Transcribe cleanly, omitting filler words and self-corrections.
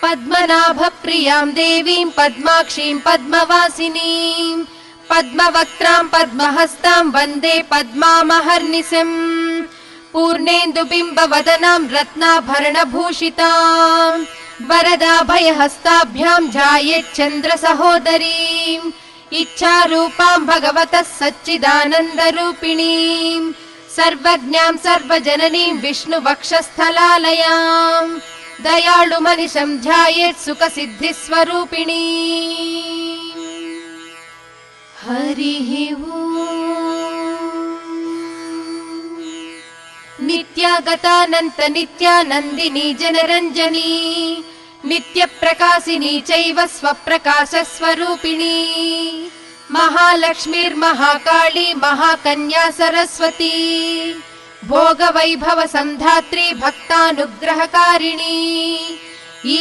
पद्मनाभप्रियां देवीं पद्माक्षीं पद्मवासिनीं पद्मवक्त्रां पद्महस्तां वन्दे पद्मामहर्निशम् पूर्णेन्दुबिम्बवदनां रत्नाभरणभूषितां वरदाभयहस्ताभ्यां ध्यायेच्चन्द्रसहोदरीं इच्छारूपां भगवतः सच्चिदानन्दरूपिणीं सर्वज्ञां सर्वजननीं विष्णुवक्षस्थलालयां दयाळुमनिशं ध्यायेत् सुखसिद्धिस्वरूपिणी। हरिः नित्यागतानन्त नित्यानन्दिनी जनरञ्जनी नित्यप्रकाशिनी चैव स्वप्रकाशस्वरूपिणी महालक्ष्मीर्महाकाली महाकन्या सरस्वती भोगवैभव सन्धात्री भक्तानुग्रहकारिणी